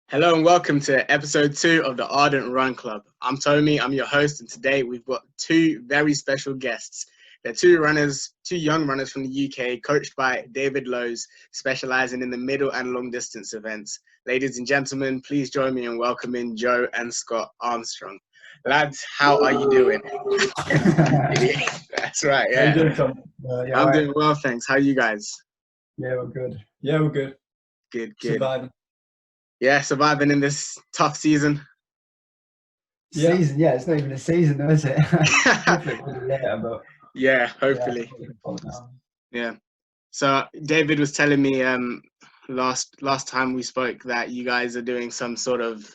Hello and welcome to episode 2 of the Ardent Run Club. I'm Tomi, I'm your host, and today we've got two very special guests. They're two young runners from the UK, coached by David Lowe's, specializing in the middle and long distance events. Ladies and gentlemen, please join me in welcoming Joe and Scott Armstrong. Lads, how are you doing? That's right, How yeah. you doing, Tom? I'm doing well, thanks. How are you guys? Yeah, we're good. Yeah, we're good. Good. Surviving. Yeah, surviving in this tough season. Season, yeah, it's not even a season, though, is it? Hopefully it will be later, but yeah, hopefully. Yeah. So David was telling me last time we spoke that you guys are doing some sort of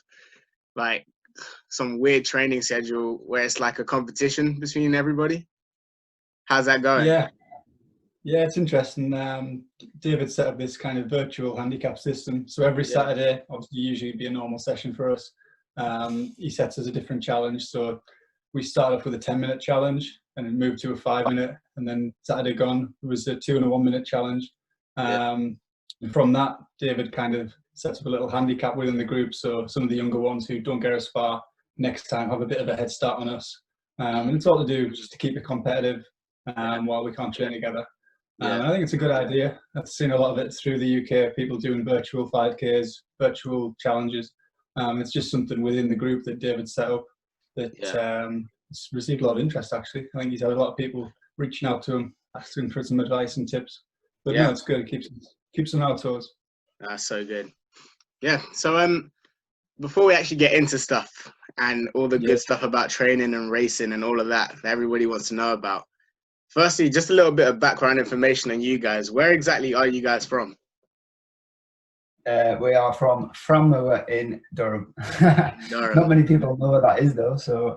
like some weird training schedule where it's like a competition between everybody. How's that going? Yeah, it's interesting. David set up this kind of virtual handicap system. So every Saturday, obviously usually be a normal session for us. He sets us a different challenge. So we start off with a 10-minute challenge and then move to a 5-minute. And then Saturday gone, it was a 2 and a 1-minute challenge. And from that, David kind of sets up a little handicap within the group. So some of the younger ones who don't get as far next time have a bit of a head start on us. And it's all to do just to keep it competitive while we can't train together. I think it's a good idea. I've seen a lot of it through the UK, people doing virtual 5Ks, virtual challenges. It's just something within the group that David set up that it's received a lot of interest, actually. I think he's had a lot of people reaching out to him, asking for some advice and tips. But no, it's good. It keeps them on our toes. That's so good. Yeah. So before we actually get into stuff and all the good stuff about training and racing and all of that everybody wants to know about, firstly, just a little bit of background information on you guys. Where exactly are you guys from? We are from Frammoor in Durham. Not many people know where that is, though. So,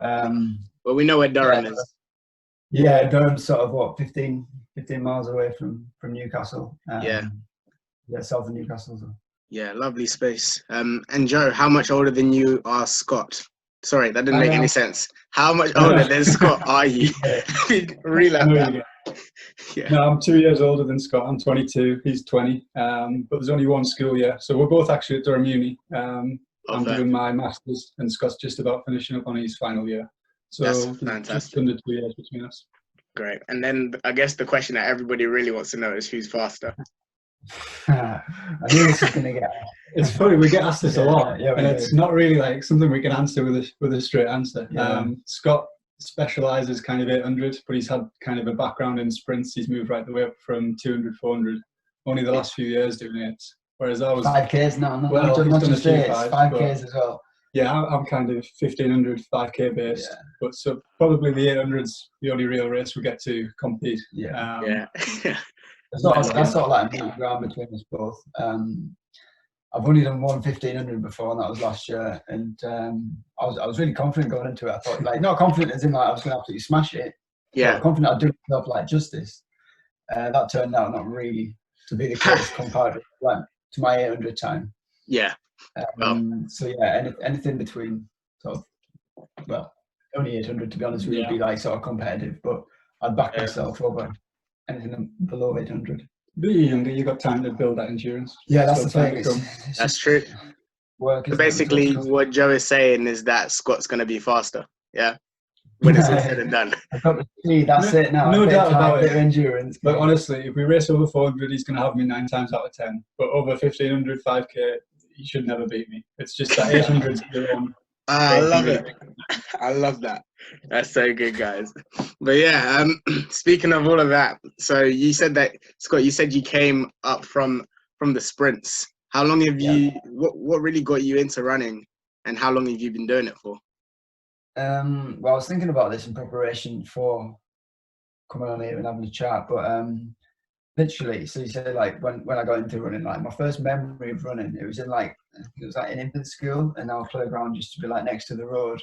well, we know where Durham is. Yeah, Durham's sort of 15 miles away from Newcastle. South of Newcastle. So. Yeah, lovely space. And Joe, how much older than you are Scott? Sorry, that didn't make any sense. How much older than Scott are you? No, I'm 2 years older than Scott. I'm 22. He's 20. But there's only one school year. So we're both actually at Durham Uni. I'm doing my master's and Scott's just about finishing up on his final year. So that's fantastic. Just under 2 years between us. Great. And then I guess the question that everybody really wants to know is who's faster? I knew this was going to get... It's funny, we get asked this a lot, and it's not really like something we can answer with a straight answer. Scott specialises kind of 800, but he's had kind of a background in sprints. He's moved right the way up from 200, 400, only the last few years doing it. Whereas I was 5Ks now. Well, he's done a few 5Ks as well. Yeah, I'm kind of 1500, 5K based, but so probably the 800's the only real race we get to compete. That's sort of like a middle ground between us both. I've only done one 1500 before, and that was last year. And I was really confident going into it. I thought, like, not confident as in like I was going to absolutely smash it. Yeah. Confident I'd do myself like justice. That turned out not really to be the case compared to my 800 time. Yeah. So yeah, anything between sort of, only 800 to be honest would be like sort of competitive, but I'd back myself over anything below 800. But you got time to build that endurance. Yeah, that's the thing. That's true. Work. So basically, what Joe is saying is that Scott's going to be faster. Yeah. When it's all said and done. I've got to see. That's it now. No doubt about it. Endurance. But honestly, if we race over 400, he's going to have me 9 times out of 10. But over 1500, 5K, he should never beat me. It's just that 800's your own. I love it. I love that. That's so good, guys. But yeah, speaking of all of that, so you said that, Scott, you said you came up from the sprints. How long have you, what really got you into running, and how long have you been doing it for? Well, I was thinking about this in preparation for coming on here and having a chat, but literally, so you said like when I got into running, like my first memory of running, it was in infant school, and our playground used to be like next to the road.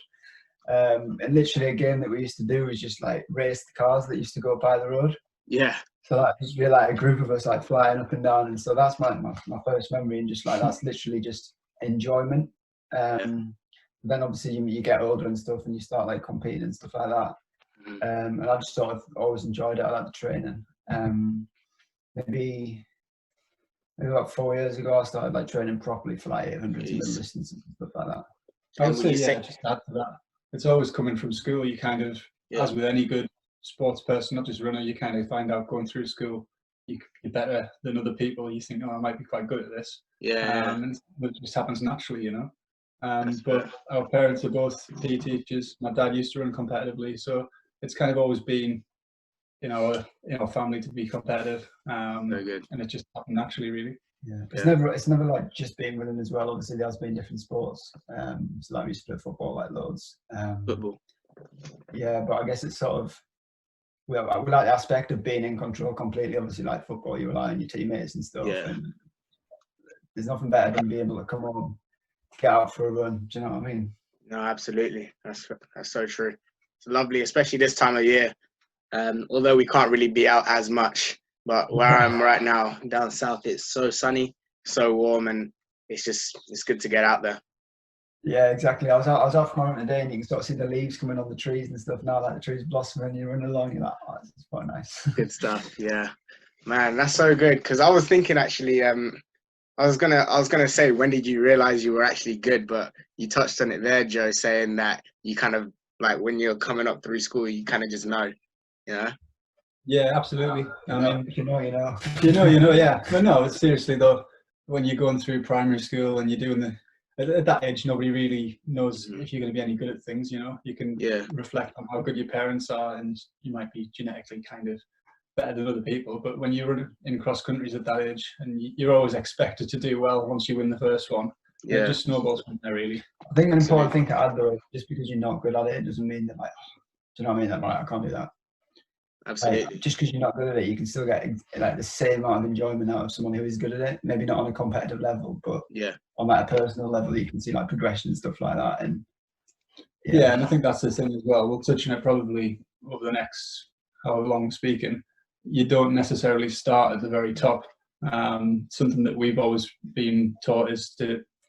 And literally a game that we used to do was just like race the cars that used to go by the road. Yeah. So that used to be like a group of us like flying up and down, and so that's my first memory, and just like that's literally just enjoyment. Then obviously you get older and stuff, and you start like competing and stuff like that. And I just sort of always enjoyed it. I like the training. Maybe maybe about 4 years ago, I started like training properly for like 800 middle Jeez. distance and stuff like that. I And would would say, you yeah, say, just add to that. It's always coming from school. You kind of, yeah, as with any good sports person, not just runner, you kind of find out going through school, you're better than other people. You think, oh, I might be quite good at this. yeah, And it just happens naturally, you know. that's But fair. our parents are both PE teachers. My dad used to run competitively, so it's kind of always been in our family to be competitive, Very good. and it just happened naturally, really. Yeah, Yeah. it's never like just been running as well. Obviously, there has been different sports. So like we used to play football like loads. Football. Yeah, but I guess it's sort of we like the aspect of being in control completely. Obviously, like football, you rely on your teammates and stuff, Yeah. and there's nothing better than being able to come home, get out for a run. Do you know what I mean? No, absolutely. That's so true. It's lovely, especially this time of year. Although we can't really be out as much, but where I'm right now, down south, it's so sunny, so warm, and it's good to get out there. Yeah, exactly. I was off my run today, and you can start to see the leaves coming on the trees and stuff now. Like the trees blossoming, you run along, you're like, oh, this is quite nice. Good stuff. Yeah, man, that's so good. Because I was thinking actually, I was gonna say, when did you realize you were actually good? But you touched on it there, Joe, saying that you kind of like when you're coming up through school, you kind of just know, you know. Yeah, absolutely. I mean, if you know, you know. you know, yeah. But no, seriously though, when you're going through primary school and you're doing at that age, nobody really knows if you're going to be any good at things. You know, you can reflect on how good your parents are, and you might be genetically kind of better than other people. But when you run in cross countries at that age, and you're always expected to do well once you win the first one, it just snowballs from there, really. I think an important thing to add though, just because you're not good at it, doesn't mean that like, do you know what I mean? That like, I can't do that. Absolutely. Like, just because you're not good at it, you can still get like the same amount of enjoyment out of someone who is good at it. Maybe not on a competitive level, but on like a personal level, you can see like progression and stuff like that. And and I think that's the thing as well. We'll touch on it probably over the next however long speaking. You don't necessarily start at the very top. Something that we've always been taught is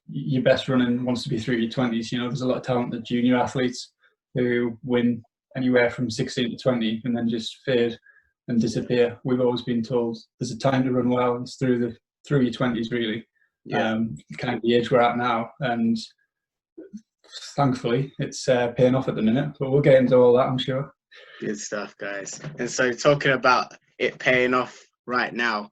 your best running wants to be through your 20s. You know, there's a lot of talented junior athletes who win anywhere from 16 to 20 and then just fade and disappear. We've always been told there's a time to run well. It's through your 20s, really. Kind of the age we're at now, and thankfully it's paying off at the minute. But we'll get into all that, I'm sure. Good stuff, guys. And so, talking about it paying off right now,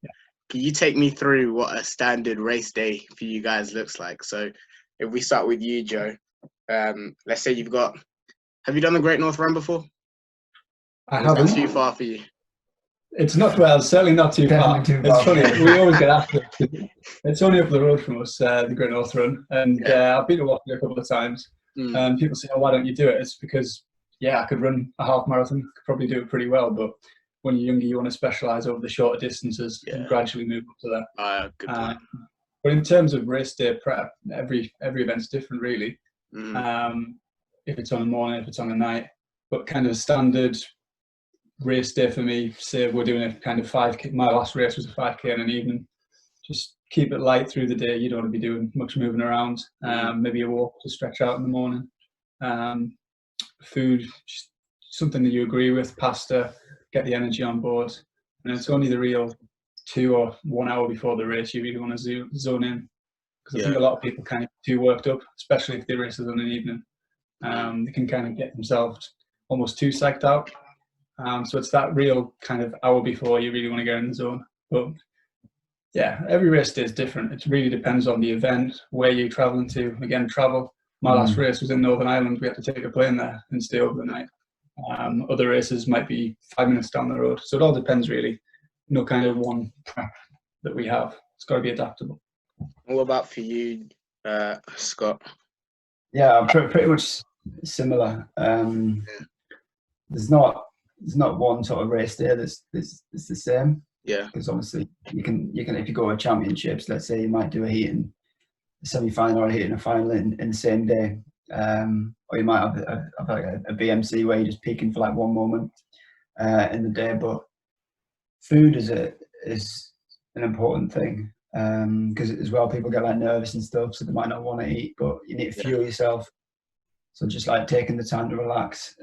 can you take me through what a standard race day for you guys looks like? So, if we start with you, Joe, let's say have you done the Great North Run before? I haven't. Is that too far for you? It's not, well, certainly not too far. It's funny, we always get asked it. It's only up the road from us, the Great North Run, and I've been to walk it a couple of times. And people say, oh, why don't you do it? It's because, I could run a half marathon, could probably do it pretty well, but when you're younger, you want to specialise over the shorter distances and gradually move up to that. Good point. But in terms of race day prep, every event's different, really. If it's on a morning, if it's on a night, but kind of standard race day for me, say we're doing a kind of 5K, my last race was a 5K in an evening, just keep it light through the day. You don't want to be doing much moving around, maybe a walk to stretch out in the morning. Food, just something that you agree with, pasta, get the energy on board. And it's only the real 2 or 1 hour before the race you really want to zone in, because I think a lot of people kind of too worked up, especially if the race is on an evening. They can kind of get themselves almost too psyched out. So it's that real kind of hour before you really want to get in the zone. But every race day is different. It really depends on the event, where you're traveling to. Again, travel. My last race was in Northern Ireland. We had to take a plane there and stay overnight. Other races might be 5 minutes down the road. So it all depends, really. No kind of one prep that we have. It's got to be adaptable. What about for you, Scott? Yeah, I'm pretty much similar. There's not one sort of race day that's the same. Yeah. Because obviously you can if you go to championships, let's say you might do a heat in a semi-final or a heat in a final in the same day, or you might have like a BMC where you're just peaking for like one moment in the day. But food is an important thing, because as well people get like nervous and stuff, so they might not want to eat, but you need to fuel yourself. So just like taking the time to relax,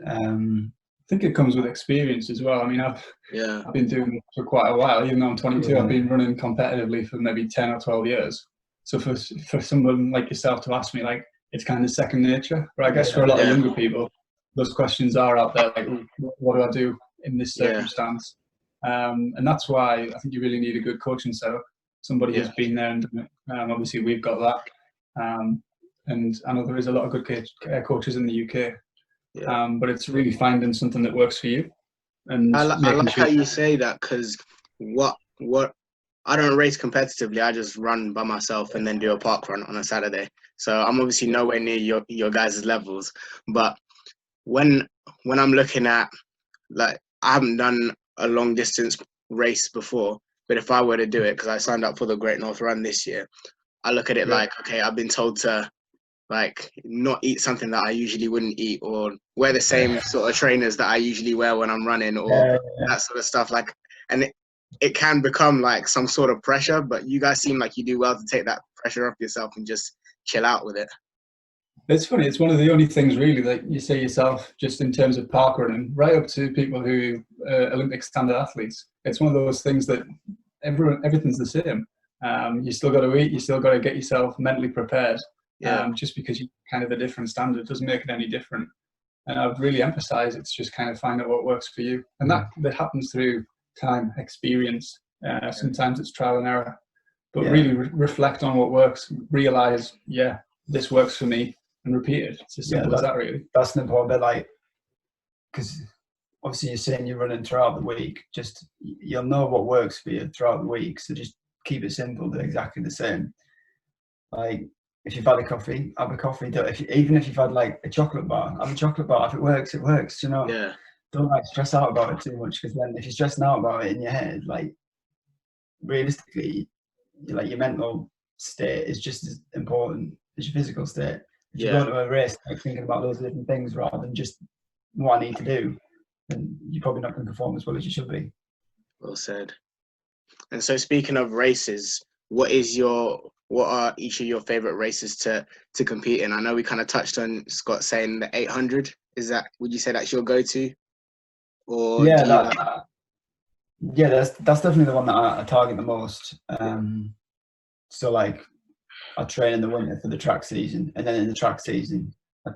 think it comes with experience as well. I mean, I've been doing it for quite a while. Even though I'm 22, I've been running competitively for maybe 10 or 12 years. So for someone like yourself to ask me, like, it's kind of second nature. But I guess for a lot of younger people, those questions are out there, like, what do I do in this circumstance? And that's why I think you really need a good coaching setup. Somebody who's been there and done it. Obviously, we've got that. And I know there is a lot of good coaches in the UK. But it's really finding something that works for you. And I like how you say that, because what I don't race competitively. I just run by myself and then do a park run on a Saturday. So I'm obviously nowhere near your guys' levels. But when I'm looking at, like, I haven't done a long distance race before, but if I were to do it, because I signed up for the Great North Run this year, I look at it like, okay, I've been told to, like, not eat something that I usually wouldn't eat, or wear the same sort of trainers that I usually wear when I'm running, or that sort of stuff. Like, and it can become like some sort of pressure, but you guys seem like you do well to take that pressure off yourself and just chill out with it. It's funny. It's one of the only things really that you say yourself, just in terms of park running, right up to people who Olympic standard athletes. It's one of those things that everything's the same. You still got to eat. You still got to get yourself mentally prepared. Just because you kind of a different standard doesn't make it any different. And I've really emphasised it's just kind of find out what works for you, and that happens through time, experience. Sometimes it's trial and error, but really reflect on what works. Realise, this works for me, and repeat it. It's as simple as that, really. That's an important bit, like, because obviously you're saying you're running throughout the week. Just you'll know what works for you throughout the week. So just keep it simple. Do exactly the same. Like, if you've had a coffee, have a coffee. Even if you've had like a chocolate bar, have a chocolate bar. If it works, it works. You know. Yeah. Don't like stress out about it too much, because then if you're stressing out about it in your head, like, realistically, like, your mental state is just as important as your physical state. If you go to a race like thinking about those different things rather than just what I need to do, then you're probably not going to perform as well as you should be. Well said. And so, speaking of races, what are each of your favorite races to compete in? I know we kind of touched on Scott saying the 800. Would you say that's your go-to? Or that's definitely the one that I target the most. So, like, I train in the winter for the track season, and then in the track season I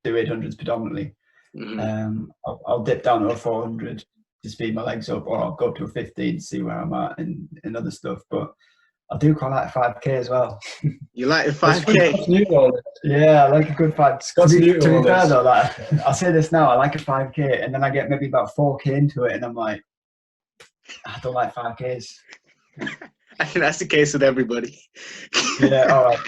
do 800s predominantly. I'll dip down to a 400 to speed my legs up, or I'll go up to a 15 to see where I'm at and other stuff. But I do quite like 5k as well. You like the 5k? Yeah, I like a good 5. To be fair though, like, I'll say this now, I like a 5k, and then I get maybe about 4k into it, and I'm like, I don't like 5ks. I think that's the case with everybody. All right.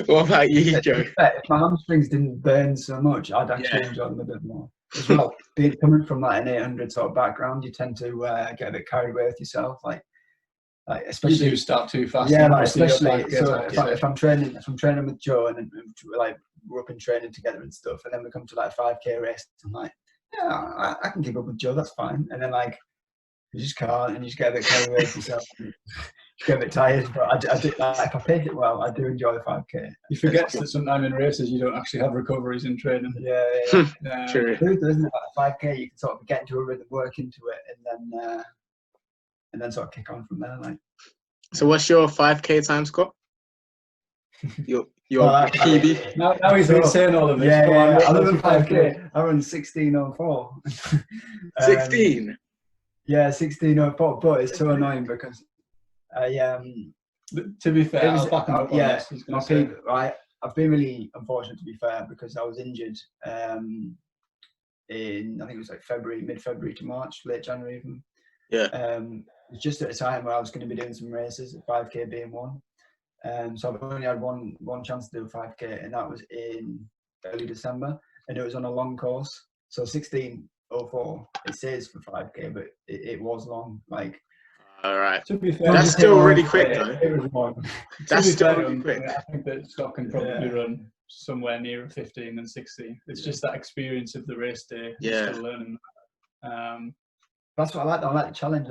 What about you, Joe? If my hamstrings didn't burn so much, I'd actually enjoy them a bit more. As well, coming from like an 800 sort of background, you tend to get a bit carried away with yourself, like especially you do start too fast. Yeah, like, especially if I'm training with Joe and like we're up in training together and stuff, and then we come to like 5k race, I'm like, yeah, I can keep up with Joe, that's fine. And then like you just can't, and you just get a bit carried away with yourself. You get a bit tired, but I do, like, if I pace it well, I do enjoy the 5k. You forget that sometimes in races you don't actually have recoveries in training. Yeah. True, isn't it? Like 5k, you can sort of get into a rhythm, work into it, and then sort of kick on from there. Like. So, what's your 5k time, Scott? Your PB. Now he's been saying all of this. Yeah. I run 5k. I run 16:04. 16. Yeah, 16:04. But it's so annoying because to be fair, I'll back him up on this. I've been really unfortunate, to be fair, because I was injured in, I think it was like mid-February to March, late January even. Yeah. It was just at a time where I was going to be doing some races, 5k being one. So I've only had one chance to do a 5k, and that was in early December, and it was on a long course. So 16:04, it says for 5k, but it was long. Like, all right. To be fair, that's still really quick, though. It was long. That's still really quick. I think that Scott can probably run somewhere near a 15 and 16. It's just that experience of the race day. Yeah. Still learning. That's what I like. I like the challenge.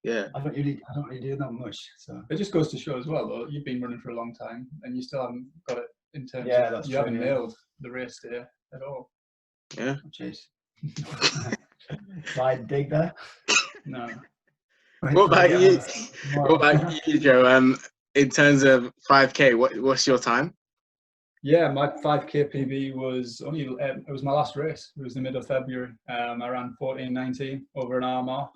Yeah. I don't really do that much. So it just goes to show as well, though, you've been running for a long time and you still haven't got it in terms of that's you true, haven't nailed the race day at all. Yeah. Jeez. Slide dig there. No. What about you? What about you, Joe? In terms of 5K, what's your time? Yeah, my 5K PB was it was my last race. It was the middle of February. I ran 14:19 over an RMR.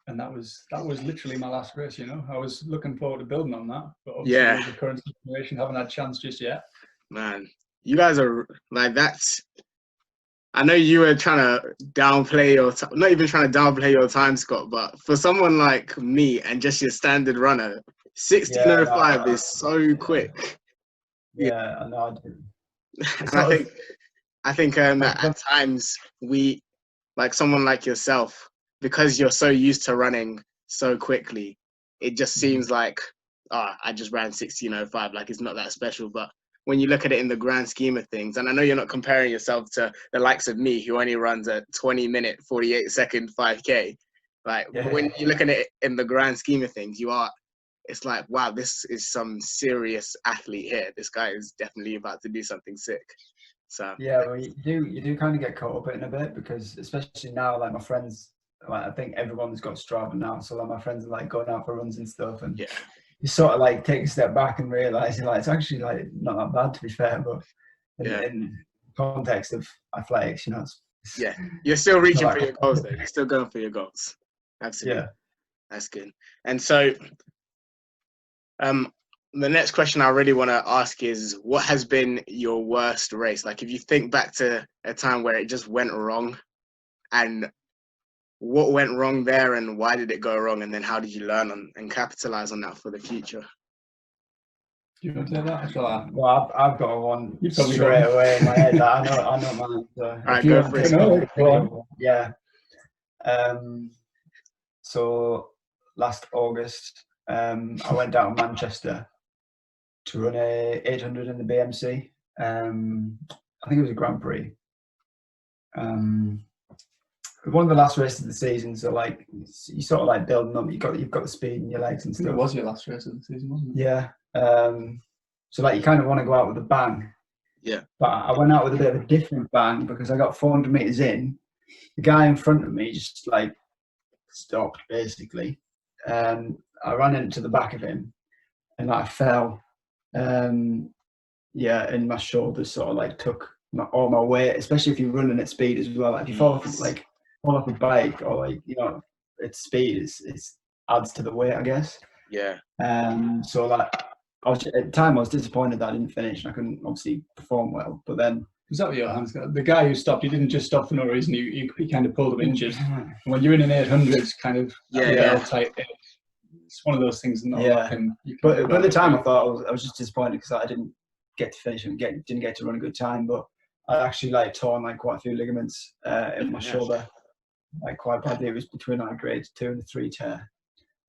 And that was literally my last race, you know. I was looking forward to building on that, but obviously with the current situation, haven't had a chance just yet. Man, you guys are like that's. I know you were trying to downplay not even trying to downplay your time, Scott, but for someone like me and just your standard runner, 16:05 is so quick. Yeah, I know. I do. And I think at times we, like someone like yourself, because you're so used to running so quickly, it just seems like, I just ran 16:05, like it's not that special. But when you look at it in the grand scheme of things, and I know you're not comparing yourself to the likes of me, who only runs a 20-minute, 48-second 5K, like when you look at it in the grand scheme of things, it's like, wow, this is some serious athlete here. This guy is definitely about to do something sick. So yeah, well, you do kind of get caught up in it a bit, because especially now, like my friends, like I think everyone's got Strava now, so like my friends are like going out for runs and stuff, and you sort of like take a step back and realize like it's actually like not that bad, to be fair, but in context of athletics, you know, you're still reaching for your goals though. You're still going for your goals. Absolutely. That's good. And so the next question I really want to ask is, what has been your worst race? Like, if you think back to a time where it just went wrong, and what went wrong there, and why did it go wrong, and then how did you learn and capitalize on that for the future? Do you want to say that? Well, I've got one straight away in my head. I know mine. So all right, go for it. Yeah. So last August, I went down to Manchester to run a 800 in the BMC. I think it was a Grand Prix. One of the last races of the season, so like you sort of like building up. You've got the speed in your legs and stuff. It was your last race of the season, wasn't it? Yeah. So like you kind of want to go out with a bang. Yeah. But I went out with a bit of a different bang, because I got 400 meters in. The guy in front of me just like stopped basically. I ran into the back of him, and I fell. And my shoulders sort of like took all my weight, especially if you're running at speed as well. Like if you fall off a bike, or like, you know, at speed, it adds to the weight, I guess. Yeah. So like at the time I was disappointed that I didn't finish, and I couldn't obviously perform well. But then was that your hands? The guy who stopped, he didn't just stop for no reason. He kind of pulled him injured. When you're in an 800, it's kind of tight. It's one of those things. But by the time I thought I was just disappointed because I didn't get to finish and didn't get to run a good time. But I actually like torn like quite a few ligaments in my shoulder, like quite badly. It was between like a grade 2 and a 3 tear.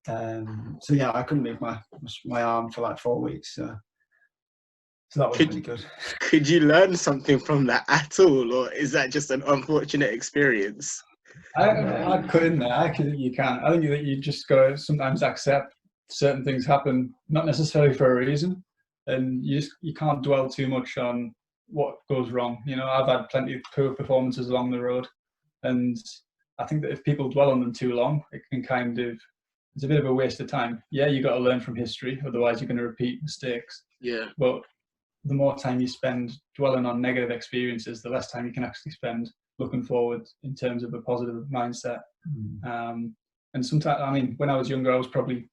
So yeah, I couldn't move my arm for like 4 weeks. So that was really good. Could you learn something from that at all, or is that just an unfortunate experience? I couldn't. I think you can. I think that you just got to sometimes accept certain things happen, not necessarily for a reason, and you can't dwell too much on what goes wrong. You know, I've had plenty of poor performances along the road, and I think that if people dwell on them too long, it can it's a bit of a waste of time. Yeah, you got to learn from history, otherwise you're going to repeat mistakes. Yeah. But the more time you spend dwelling on negative experiences, the less time you can actually spend looking forward in terms of a positive mindset. And sometimes, I mean, when I was younger, I was probably,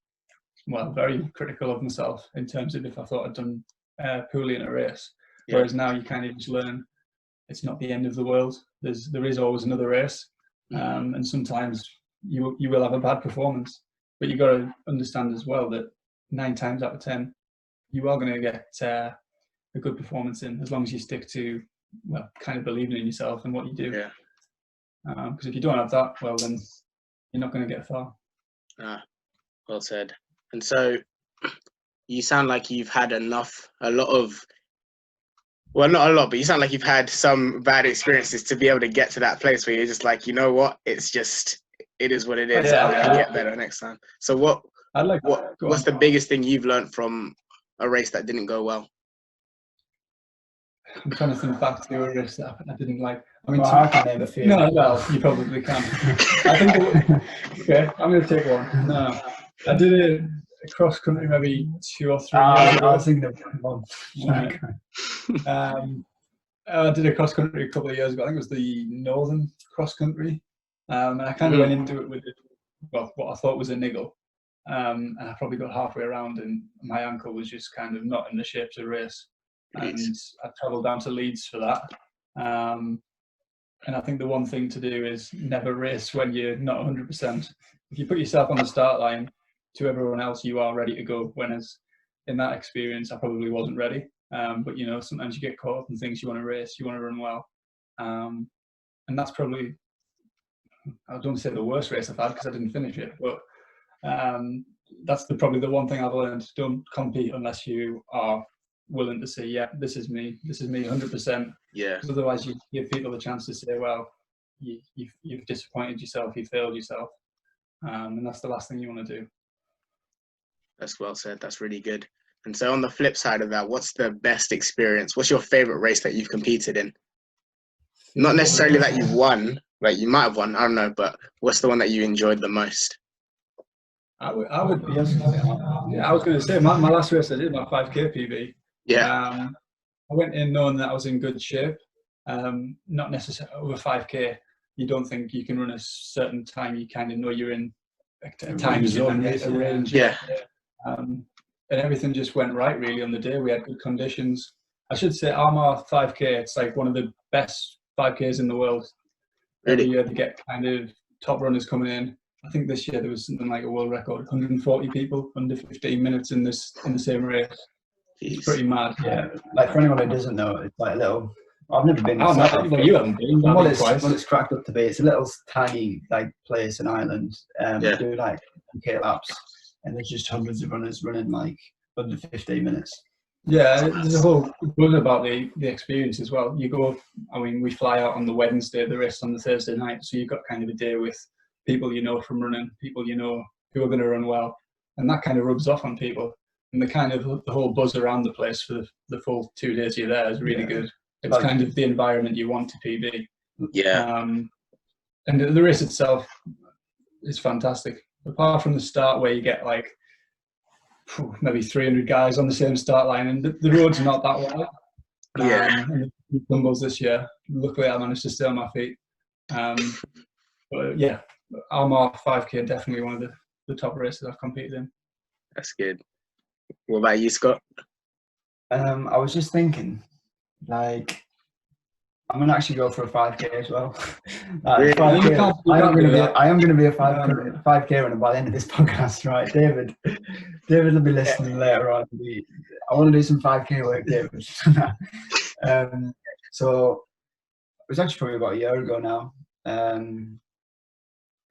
very critical of myself in terms of if I thought I'd done poorly in a race. Yeah. Whereas now you kind of just learn it's not the end of the world. There is always another race. And sometimes you will have a bad performance, but you got to understand as well that 9 times out of 10, you are going to get a good performance in, as long as you stick to kind of believing in yourself and what you do. Yeah. Because if you don't have that, then you're not going to get far. Well said. And so you sound like you've had not a lot, but you sound like you've had some bad experiences to be able to get to that place where you're just like, you know what, it is what it is. I'm going to get better next time. So what's the biggest thing you've learned from a race that didn't go well? I'm trying to think back to a race that I didn't like. I mean, I can name a few. No, well, you probably can. I think. Okay, I'm going to take one. No, I did a cross country maybe 2 or 3 years ago. I was thinking of one. I did a cross country a couple of years ago. I think it was the Northern cross country, and I kind of went into it with what I thought was a niggle, and I probably got halfway around, and my ankle was just kind of not in the shape to race, and I travelled down to Leeds for that. And I think the one thing to do is never race when you're not 100%. If you put yourself on the start line, to everyone else, you are ready to go. Whereas in that experience, I probably wasn't ready. But you know, sometimes you get caught up in things. You want to race, you want to run well, and that's probably, I don't want to say the worst race I've had because I didn't finish it, but that's probably the one thing I've learned. Don't compete unless you are willing to say, yeah, this is me 100%. Yeah. Because otherwise you give people a chance to say, well, you've disappointed yourself, you failed yourself, and that's the last thing you want to do. That's well said. That's really good. And so on the flip side of that, what's the best experience? What's your favorite race that you've competed in? Not necessarily that you've won, like you might have won, I don't know, but what's the one that you enjoyed the most? I was going to say my last race I did, my 5K PB. Yeah. I went in knowing that I was in good shape. Not necessarily over 5K. You don't think you can run a certain time. You kind of know you're in a time zone, a range. Yeah. And everything just went right really on the day. We had good conditions. I should say Armagh 5K, it's like one of the best 5Ks in the world. Really? Every year they get kind of top runners coming in. I think this year there was something like a world record, 140 people under 15 minutes in the same race. It's pretty mad. Yeah, like for anyone who doesn't know, it's like a little. I've never been. Well, you haven't been. What it's cracked up to be, it's a little tiny like place in Ireland. They do like 10K laps, and there's just hundreds of runners running like under 15 minutes. Yeah, there's a whole buzz about the experience as well. You go, I mean, we fly out on the Wednesday, the race on the Thursday night, so you've got kind of a day with people you know from running, people you know who are going to run well, and that kind of rubs off on people. And the whole buzz around the place for the full 2 days you're there is really good. It's like, kind of the environment you want to PB. Yeah. And the race itself is fantastic. Apart from the start where you get like maybe 300 guys on the same start line, and the road's not that wide. Yeah. And the tumbles this year. Luckily, I managed to stay on my feet. But yeah, Armagh 5K definitely one of the top races I've competed in. That's good. What about you, Scott? I was just thinking, like, I'm gonna actually go for a 5K as well. Really? 5K, I am gonna be a 5K runner by the end of this podcast, right? David will be listening later on. I want to do some 5K work, David. So it was actually probably about a year ago now.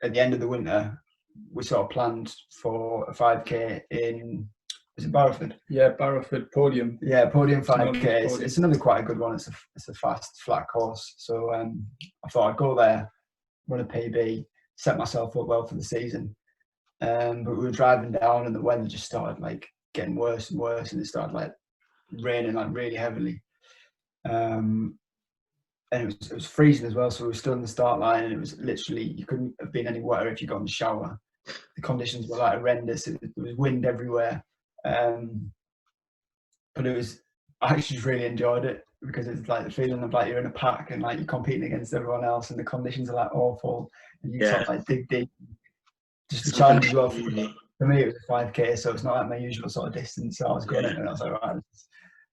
At the end of the winter, we sort of planned for a 5K in. Is it Barrowford? Yeah, Barrowford Podium. Yeah, Podium 5K. It's another quite a good one. It's a fast, flat course. So I thought I'd go there, run a PB, set myself up well for the season. But we were driving down and the weather just started like getting worse and worse, and it started like raining like really heavily. And it was freezing as well. So we were still on the start line, and it was literally, you couldn't have been any wetter if you got in the shower. The conditions were like horrendous. There was wind everywhere. But I actually just really enjoyed it because it's like the feeling of like you're in a pack and like you're competing against everyone else, and the conditions are like awful, and you sort of like dig deep. Just the challenge as well. For me, it was a 5K, so it's not like my usual sort of distance. So I was going in and I was like, right,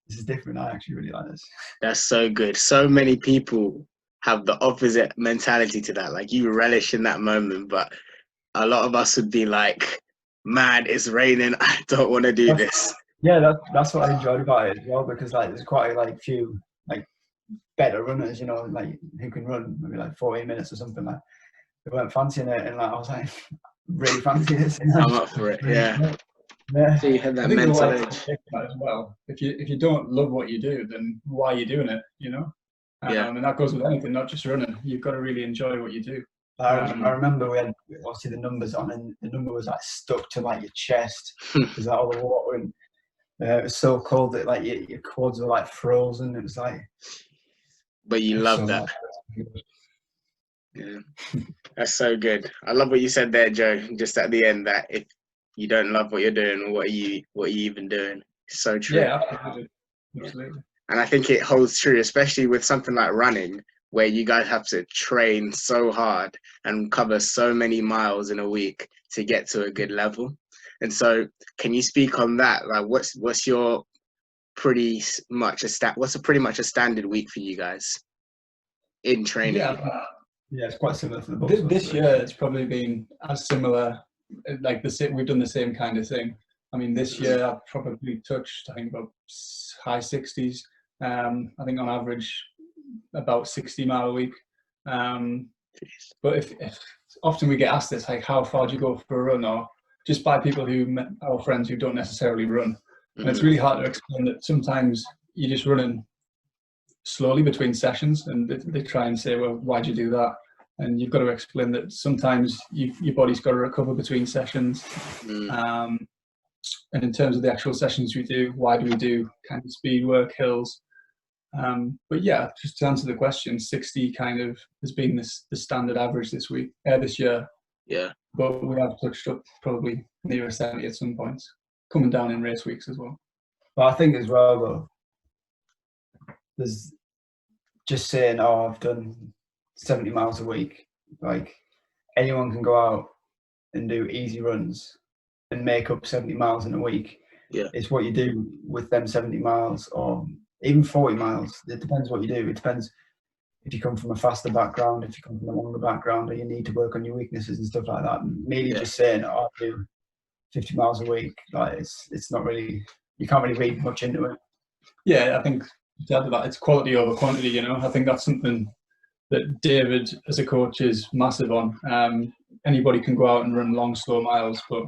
this is different. I actually really like this. That's so good. So many people have the opposite mentality to that. Like, you relish in that moment, but a lot of us would be like, man, it's raining, I don't want to do this. Yeah, that's what I enjoyed about it as well, because like there's quite like few like better runners, you know, like who can run maybe like 14 minutes or something. Like they weren't fancying it, and like I was like, really fancy this. I'm up for it. Yeah. So you had that mental edge as well. If you don't love what you do, then why are you doing it? You know. And that goes with anything, not just running. You've got to really enjoy what you do. I remember we had obviously the numbers on, and the number was like stuck to like your chest. There's like all the water, and It was so cold that like your quads were like frozen. It was like. But you love so that. Yeah, that's so good. I love what you said there, Joe. Just at the end, that if you don't love what you're doing, what are you even doing? It's so true. Yeah, absolutely. Absolutely. And I think it holds true, especially with something like running, where you guys have to train so hard and cover so many miles in a week to get to a good level. And so, can you speak on that? Like, what's your pretty much a standard week for you guys in training? Yeah, it's quite similar to the box. This year, it's probably been as similar. Like we've done the same kind of thing. I mean, this year I've probably touched, I think, about high 60s. I think on average about 60 mile a week. But if often we get asked this, like, how far do you go for a run, or just by people our friends who don't necessarily run. And it's really hard to explain that sometimes you're just running slowly between sessions, and they try and say, well, why'd you do that? And you've got to explain that sometimes your body's got to recover between sessions. And in terms of the actual sessions we do, why do we do kind of speed work, hills? But yeah, just to answer the question, 60 kind of has been the standard average this year. Yeah. But we have touched up probably near 70 at some points, coming down in race weeks as well. But I think as well, though, there's just saying, oh, I've done 70 miles a week. Like, anyone can go out and do easy runs and make up 70 miles in a week. Yeah. It's what you do with them 70 miles or even 40 miles. It depends what you do. It depends if you come from a faster background, if you come from a longer background, or you need to work on your weaknesses and stuff like that. Merely just saying, oh, I do 50 miles a week, like it's not really, you can't really read much into it. Yeah, I think to add to that, it's quality over quantity, you know. I think that's something that David as a coach is massive on. Anybody can go out and run long, slow miles, but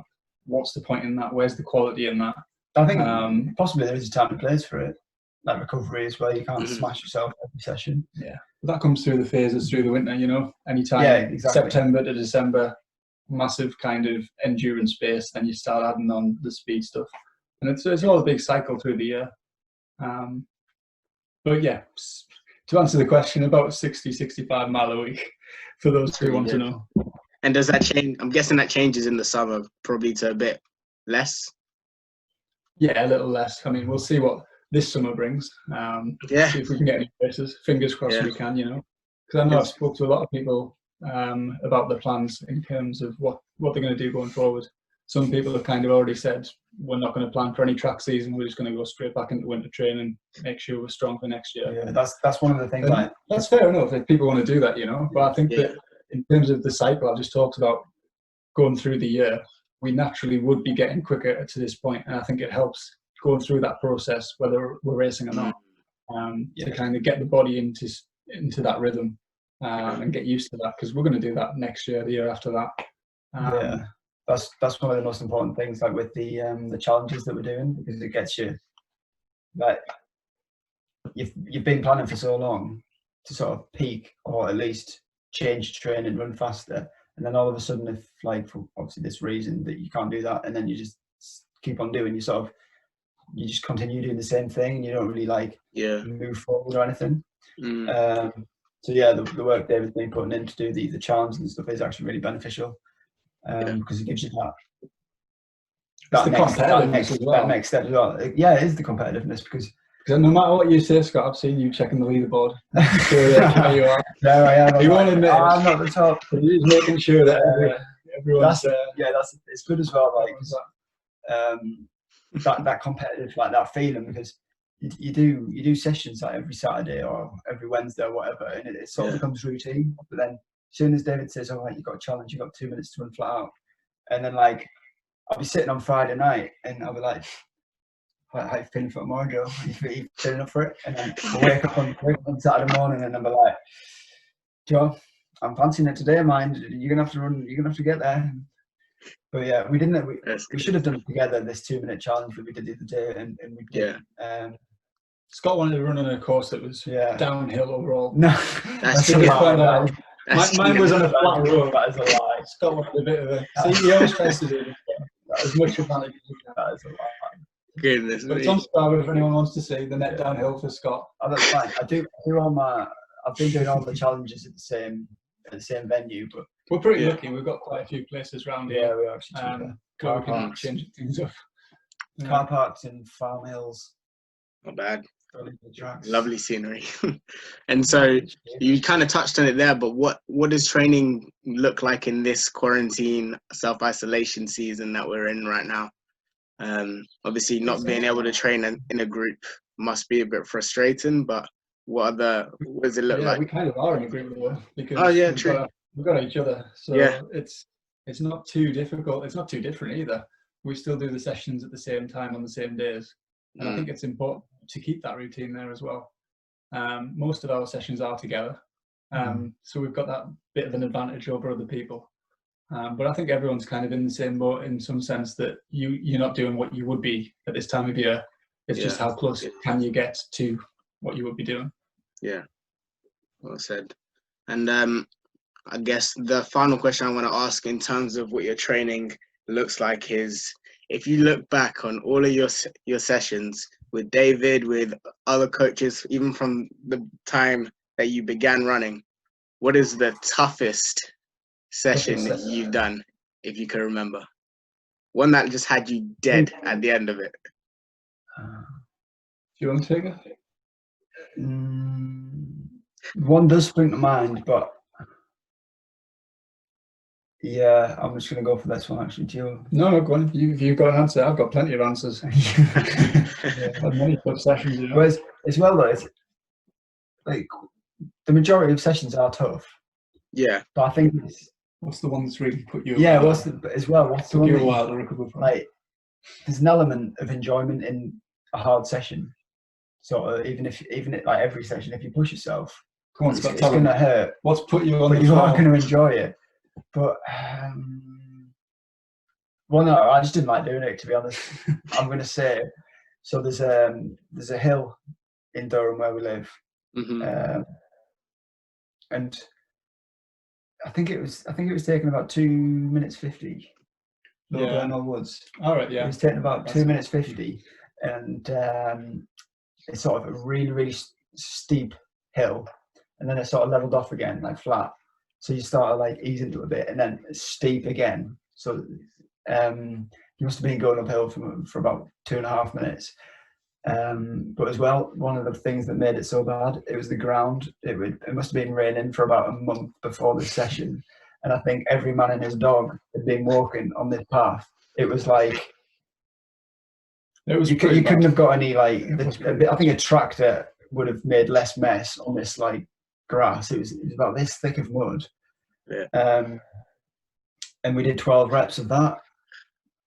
what's the point in that? Where's the quality in that? I think possibly there is a time and place for it, like recovery as well. You can't smash yourself every session. Yeah, but that comes through the phases through the winter, you know. Anytime September to December, massive kind of endurance base, then you start adding on the speed stuff, and it's all a big cycle through the year. But yeah, to answer the question, about 60-65 mile a week for those who want to know. And does that change? I'm guessing that changes in the summer, probably to a bit less. Yeah, a little less. I mean, we'll see what this summer brings. See if we can get any races. Fingers crossed we can, you know. Because I know I've spoke to a lot of people about their plans in terms of what they're going to do going forward. Some people have kind of already said, we're not going to plan for any track season. We're just going to go straight back into winter training, make sure we're strong for next year. Yeah, that's one of the things. That's fair enough if people want to do that, you know. But I think that in terms of the cycle I just talked about, going through the year, we naturally would be getting quicker to this point, and I think it helps going through that process, whether we're racing or not, to kind of get the body into that rhythm and get used to that, because we're going to do that next year, the year after that. That's one of the most important things, like with the challenges that we're doing, because it gets you, like, you've been planning for so long to sort of peak or at least change training, run faster, and then all of a sudden, if like for obviously this reason that you can't do that, and then you just keep on doing, you just continue doing the same thing, and you don't really move forward or anything. So yeah, the work David's been putting in to do the challenge and stuff is actually really beneficial, because it gives you that next step as well. Yeah, it is the competitiveness, because no matter what you say, Scott, I've seen you checking the leaderboard. Sure, you are. No, I am. You won't admit I'm not the top. You're just making sure that everyone's it's good as well. Like that competitive, like that feeling, because you do sessions like every Saturday or every Wednesday or whatever, and it sort of becomes routine. But then as soon as David says, "All right, you've got a challenge, you've got 2 minutes to run flat out," and then like I'll be sitting on Friday night and I'll be like, how you feeling for tomorrow, Joe? Are you feeling up for it? And then I'll wake up on Saturday morning and I'll be like, Joe, I'm fancying it today, mind. You're gonna have to run. You're gonna have to get there. But yeah, we didn't. We should have done it together. This 2 minute challenge that we did the other day, and we did. Scott wanted to run on a course that was downhill overall. No, that's mine was on a flat road. That is a lie. Scott wanted a bit of a. See, he always tries to do as much advantage as he can. That is a lie. Goodness But me. it's on Strava if anyone wants to see the net downhill for Scott. Oh, that's fine. I do all my. I've been doing all the challenges at the same venue, but We're pretty lucky. We've got quite a few places around yeah, here. we are actually cheaper. Car parks, change things up. Car parks in farm hills. Not bad. Tracks. Lovely scenery. And so you kind of touched on it there, but what does training look like in this quarantine self-isolation season that we're in right now? Obviously not being able to train in a group must be a bit frustrating, but what does it look like? We kind of are in a group though, because we've got each other, so it's not too difficult. It's not too different either. We still do the sessions at the same time on the same days, and I think it's important to keep that routine there as well. Most of our sessions are together, so we've got that bit of an advantage over other people. But I think everyone's kind of in the same boat in some sense, that you're not doing what you would be at this time of year. It's just how close can you get to what you would be doing. Yeah, well said. And I guess the final question I want to ask in terms of what your training looks like is, if you look back on all of your sessions with David, with other coaches, even from the time that you began running, what is the toughest session you've done, if you can remember? One that just had you dead at the end of it. Do you want to take it? One does spring to mind, but yeah, I'm just going to go for this one actually. Do you? No, go on. You've got an answer. I've got plenty of answers. I've had many good sessions, you know. Whereas, as well though, it's like the majority of sessions are tough. Yeah. But I think what's the one that's really put you? Yeah, what's the one you a while to recover from? Like, there's an element of enjoyment in a hard session. So even like every session, if you push yourself, come on, Scott, it's going to hurt. What's put you on? But you are going to enjoy it. But well, no, I just didn't like doing it, to be honest. I'm going to say, so there's a hill in Durham where we live, and I think it was taking about 2 minutes 50. Lower Burnell Woods. All right, yeah. It was taking about 2 minutes 50, and it's sort of a really, really steep hill, and then it sort of leveled off again, like flat. So you start like ease into it a bit, and then it's steep again. So you must have been going uphill for about 2.5 minutes. But as well, one of the things that made it so bad, it was the ground. It must have been raining for about a month before the session, and I think every man and his dog had been walking on this path. It was like you couldn't have got any like. I think a tractor would have made less mess on this like grass. It was about this thick of mud. Yeah. And we did 12 reps of that.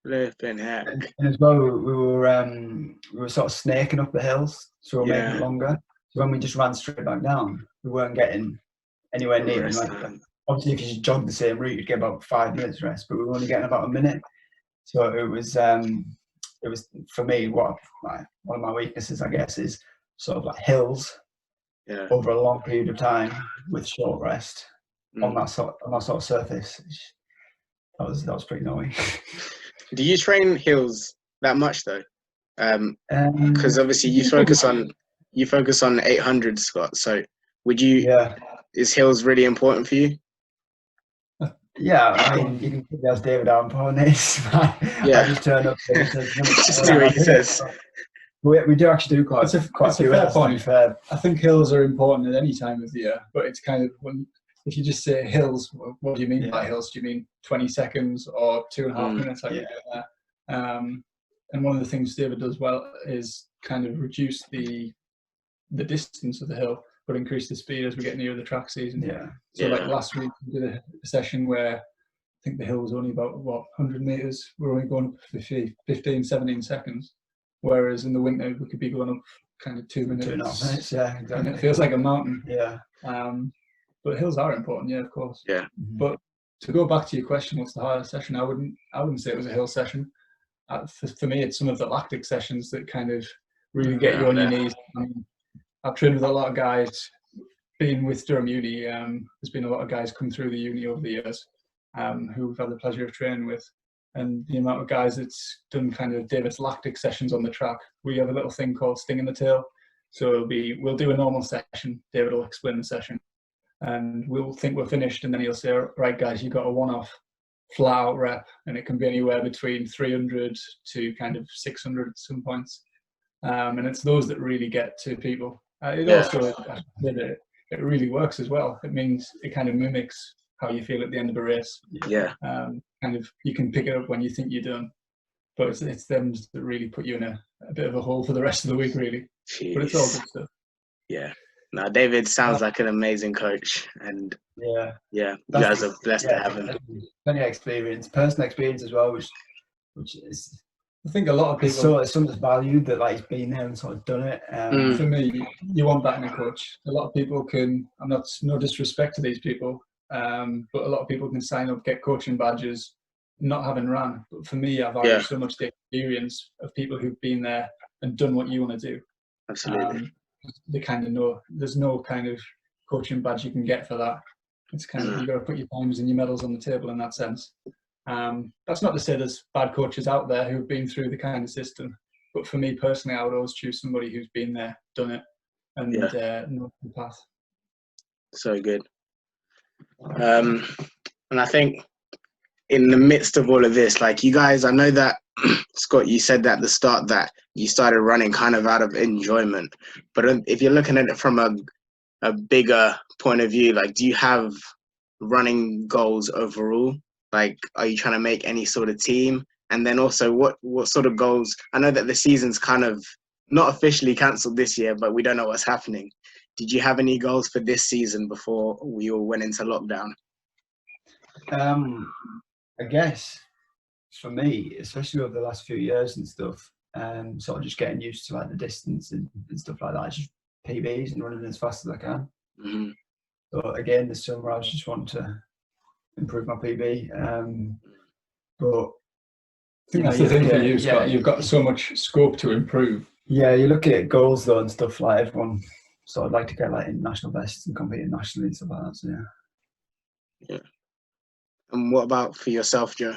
Flipping heck. And as well, we were sort of snaking up the hills, so we were making it longer. So when we just ran straight back down, we weren't getting anywhere near. Like, obviously, if you just jogged the same route, you'd get about 5 minutes rest, but we were only getting about a minute. So it was for me one of my weaknesses, I guess, is sort of like hills over a long period of time with short rest on that sort of surface. That was pretty annoying. Do you train hills that much though? Because obviously you focus on 800, Scott. So would you? Yeah. Is hills really important for you? Yeah, I mean, you can ask David how important it is. I just turn up. Just do what he says. We do actually do quite a few fair point. I think hills are important at any time of the year, but it's kind of if you just say hills, what do you mean by hills? Do you mean 20 seconds or 2.5 minutes? Like you're doing there? And one of the things David does well is kind of reduce the distance of the hill, but increase the speed as we get near the track season. So like last week we did a session where I think the hill was only about 100 meters. We're only going up 15, 17 seconds. Whereas in the winter we could be going up kind of 2 minutes. 2.5 minutes, yeah, exactly. And it feels like a mountain. Yeah. But hills are important, yeah, of course. Yeah. But to go back to your question, what's the hardest session? I wouldn't say it was a hill session. For me, it's some of the lactic sessions that kind of really get you on your knees. I've trained with a lot of guys. Being with Durham Uni, there's been a lot of guys come through the uni over the years who we've had the pleasure of training with. and the amount of guys that's done kind of David's lactic sessions on the track. We have a little thing called sting in the tail. So we'll do a normal session. David will explain the session, and we'll think we're finished, and then he'll say, right guys, you've got a one-off flat out rep, and it can be anywhere between 300 to kind of 600 at some points. And it's those that really get to people. It really works as well. It means it kind of mimics how you feel at the end of a race. Yeah. Kind of, you can pick it up when you think you're done, but it's them that really put you in a bit of a hole for the rest of the week, really. Jeez. But it's all good stuff. Yeah. Now, David sounds like an amazing coach, and you guys are blessed to have him. Plenty of experience, personal experience as well, which is, I think a lot of people. It's something that's valued, that like he's been there and sort of done it. For me, you want that in a coach. A lot of people can. I'm not, no disrespect to these people, but a lot of people can sign up, get coaching badges, not having ran. But for me, I value so much the experience of people who've been there and done what you want to do. Absolutely. They kind of know there's no kind of coaching badge you can get for that. It's kind of, you got to put your times and your medals on the table in that sense. That's not to say there's bad coaches out there who've been through the kind of system, but for me personally, I would always choose somebody who's been there, done it, and knows the path. So good. And I think in the midst of all of this, like you guys, I know that Scott, you said at the start that you started running kind of out of enjoyment, but if you're looking at it from a bigger point of view, like, do you have running goals overall? Like, are you trying to make any sort of team? And then also, what sort of goals? I know that the season's kind of not officially cancelled this year, but we don't know what's happening. Did you have any goals for this season before we all went into lockdown? I guess for me, especially over the last few years and stuff, sort of just getting used to like the distance and stuff like that. It's just PBs and running as fast as I can. Mm-hmm. So again, this summer I was just wanting to improve my PB. But I think that's the thing for you, Scott. You've got so much scope to improve. Yeah, you look at goals though and stuff, like everyone sort of like to get like international bests and compete nationally and stuff like that. So yeah. And what about for yourself, Joe?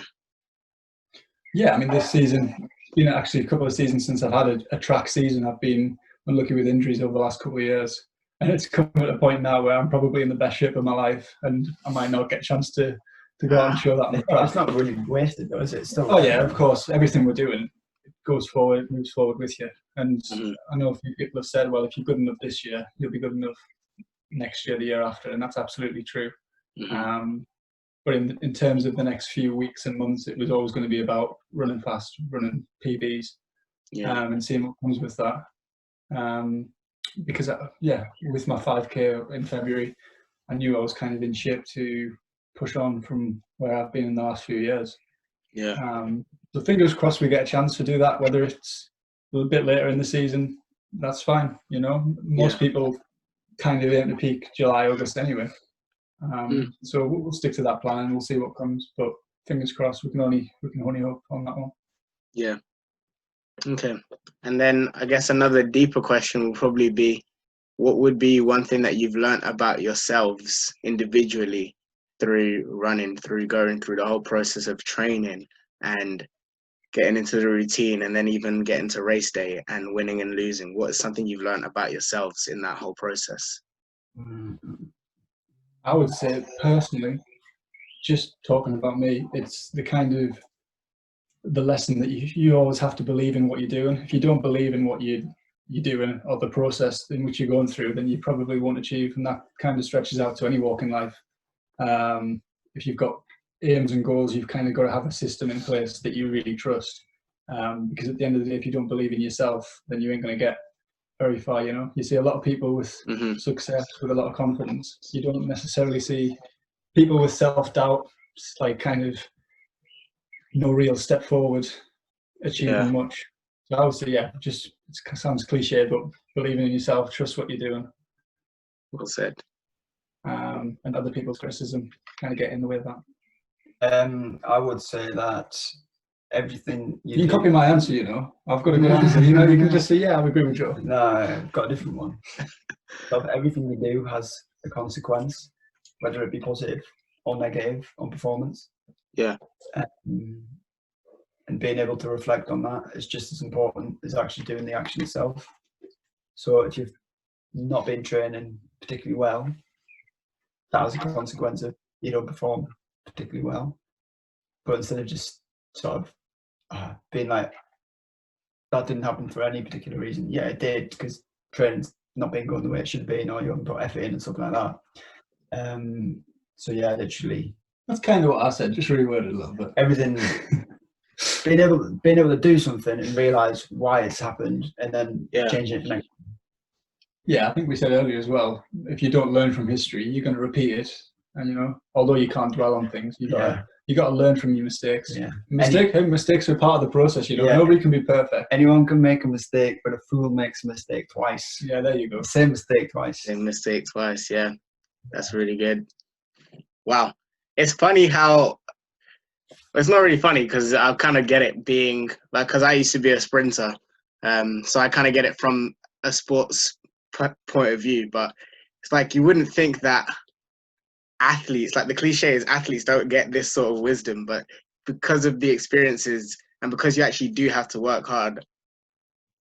Yeah, I mean, this season, it's been actually a couple of seasons since I've had a track season. I've been unlucky with injuries over the last couple of years. And it's come at a point now where I'm probably in the best shape of my life, and I might not get a chance to go out and show that on the track. It's not really wasted though, is it? Still, of course. Everything we're doing goes forward, moves forward with you. And I know a few people have said, well, if you're good enough this year, you'll be good enough next year, the year after. And that's absolutely true. But in terms of the next few weeks and months, it was always going to be about running fast, running PBs, and seeing what comes with that. Because with my 5K in February, I knew I was kind of in shape to push on from where I've been in the last few years. So fingers crossed we get a chance to do that, whether it's a little bit later in the season, that's fine. You know, most people kind of aim to peak July, August anyway. So we'll stick to that plan and we'll see what comes. But fingers crossed, we can only hope on that one. Yeah. Okay. And then I guess another deeper question will probably be, what would be one thing that you've learned about yourselves individually through running, through going through the whole process of training and getting into the routine, and then even getting to race day and winning and losing? What is something you've learned about yourselves in that whole process? I would say personally, just talking about me, it's the kind of the lesson that you always have to believe in what you're doing. If you don't believe in what you're doing or the process in which you're going through, then you probably won't achieve. And that kind of stretches out to any walk in life. If you've got aims and goals, you've kind of got to have a system in place that you really trust. Because at the end of the day, if you don't believe in yourself, then you ain't going to get very far. You know, you see a lot of people with success, with a lot of confidence. You don't necessarily see people with self-doubt, like kind of no real step forward, achieving much. So I would say, just it sounds cliche, but believing in yourself, trust what you're doing. Well said. And other people's criticism kind of get in the way of that. I would say that everything you can copy my answer. You know, I've got a good answer. You know, you can just say, I agree with Joe. No, I've got a different one. So everything you do has a consequence, whether it be positive or negative on performance. Yeah. and being able to reflect on that is just as important as actually doing the action itself. So if you've not been training particularly well, that was a consequence of you don't perform particularly well. But instead of just sort of being like, that didn't happen for any particular reason. Yeah, it did, because training's not been going the way it should have been, or you haven't put effort in and stuff like that. So yeah, literally. That's kind of what I said, just reworded a little bit. Everything, being able to do something and realise why it's happened, and then changing it for next. Yeah, I think we said earlier as well, if you don't learn from history, you're going to repeat it. And, you know, although you can't dwell on things, you got to learn from your mistakes. Yeah. Mistakes are part of the process, you know. Yeah. Nobody can be perfect. Anyone can make a mistake, but a fool makes a mistake twice. Yeah, there you go. Same mistake twice. Same mistake twice, yeah. That's really good. Wow. It's funny how... It's not really funny, because I kind of get it being... like, because I used to be a sprinter. So I kind of get it from a sports point of view. But it's like, you wouldn't think that athletes, like the cliche is athletes don't get this sort of wisdom, but because of the experiences and because you actually do have to work hard,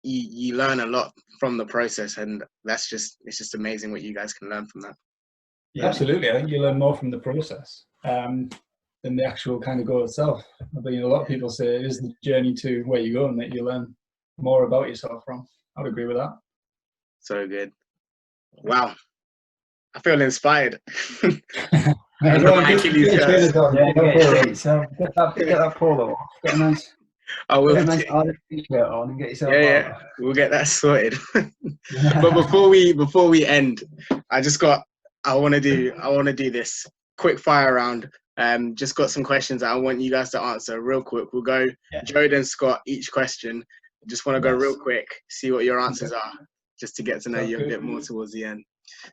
you learn a lot from the process, and it's just amazing what you guys can learn from that. Yeah, absolutely. I think you learn more from the process than the actual kind of goal itself. I mean, a lot of people say it is the journey to where you go, and that you learn more about yourself from. I would agree with that. So good. Wow. I feel inspired. Get that polo. Get a nice Ardent t-shirt on and get yourself out. We'll get that sorted. But before we end, I want to do this quick fire round. Just got some questions that I want you guys to answer real quick. We'll go Joe and Scott each question. Just want to go real quick, see what your answers are, just to get to know you a bit more towards the end.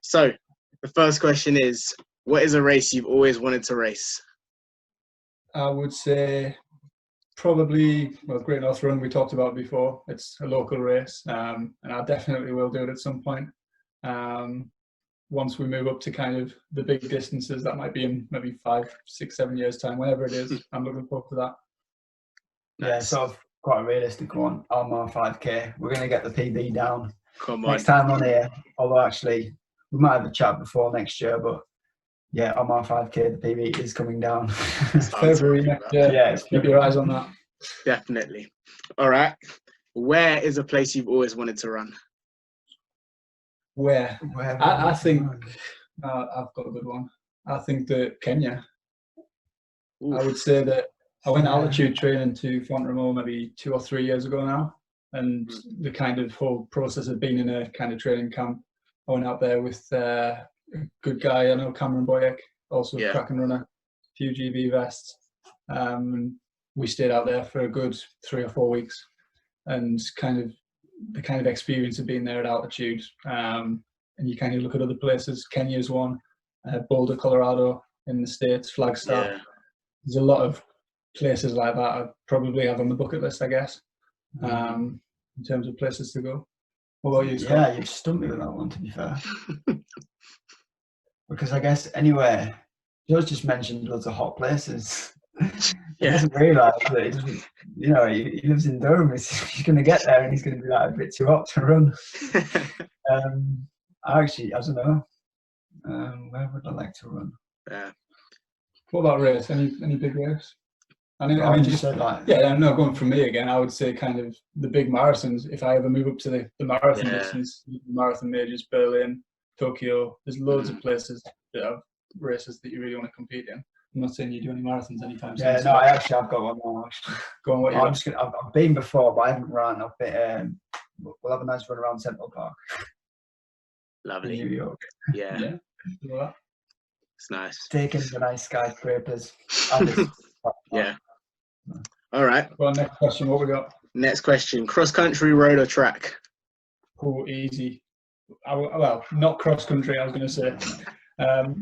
So the first question is, what is a race you've always wanted to race? I would say probably, Great North Run, we talked about before. It's a local race, and I definitely will do it at some point. Once we move up to kind of the big distances, that might be in maybe 5, 6, 7 years time, whenever it is. I'm looking forward to that. Yeah, sort of quite a realistic one. Almar 5K. We're going to get the PB down next time on here. Although actually, we might have a chat before next year, but yeah, Almar 5K, the PB is coming down. February next year. Yeah, keep your eyes on that. Definitely. All right. Where is a place you've always wanted to run? Where? I think I've got a good one. I think that Kenya. Oof. I would say that I went altitude training to Fontremo maybe 2 or 3 years ago now, and the kind of whole process of being in a kind of training camp. I went out there with a good guy I know, Cameron Boyack, also a cracking runner, a few GB vests. We stayed out there for a good 3 or 4 weeks, and the kind of experience of being there at altitude. And you kind of look at other places. Kenya's one, Boulder, Colorado in the States, Flagstaff. Yeah. There's a lot of places like that I probably have on the bucket list, I guess, in terms of places to go. What about you, Scott? Yeah, you've stumped me with that one, to be fair. Because I guess anywhere, Joe's just mentioned loads of hot places. He doesn't realise that he doesn't, he lives in Durham. He's going to get there and he's going to be like a bit too hot to run. I don't know. Where would I like to run? Yeah. What about race? Any big race? Going from me again, I would say kind of the big marathons. If I ever move up to the marathon distance, marathon majors, Berlin, Tokyo, there's loads of places that have races that you really want to compete in. I'm not saying you do any marathons anytime soon. Yeah, no, I actually have got one now. Go on, what you I've been before, but I haven't run. We'll have a nice run around Central Park. Lovely. In New York. Yeah. It's nice. Taking the nice skyscrapers. Yeah. All right. Well, next question. What we got? Next question. Cross country, road or track? Oh, easy. Well, not cross country, I was going to say.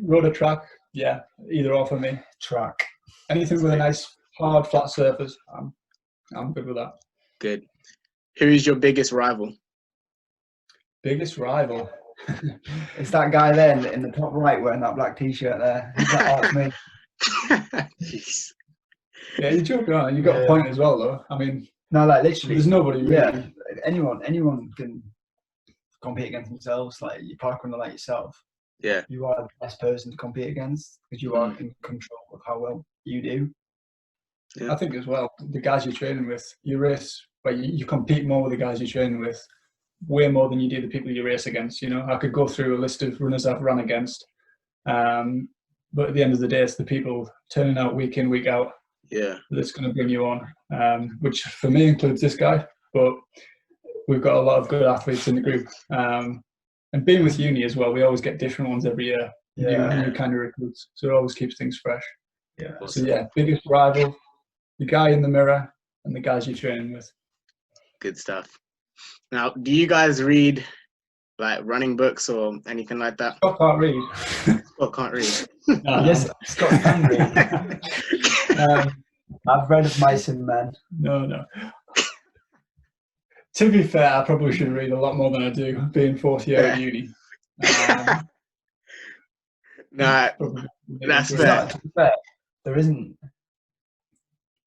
Road or track? Yeah, either or for me. Track. Anything with a nice, hard, flat surface, I'm good with that. Good. Who is your biggest rival? Biggest rival? It's that guy there in the top right wearing that black t-shirt there. That's me. Jeez. Yeah, you're joking around. You got a point as well, though. I mean, no, like literally, there's nobody really. Yeah, anyone can compete against themselves. Like you park runner like yourself. Yeah. You are the best person to compete against because you are in control of how well you do. Yeah. I think as well, the guys you're training with, you race, but you compete more with the guys you're training with, way more than you do the people you race against. You know, I could go through a list of runners I've run against, but at the end of the day, it's the people turning out week in, week out. Yeah, that's going to bring you on, which for me includes this guy. But we've got a lot of good athletes in the group, and being with uni as well, we always get different ones every year. New kind of recruits, so it always keeps things fresh. Yeah. So yeah, biggest rival, the guy in the mirror, and the guys you're training with. Good stuff. Now, do you guys read like running books or anything like that? Scott can't read. Scott can't read. Yes, Scott can read. I've read of Mice and Men. No. To be fair, I probably should read a lot more than I do, being fourth year at uni. Nah, that's fair. To be fair, there isn't.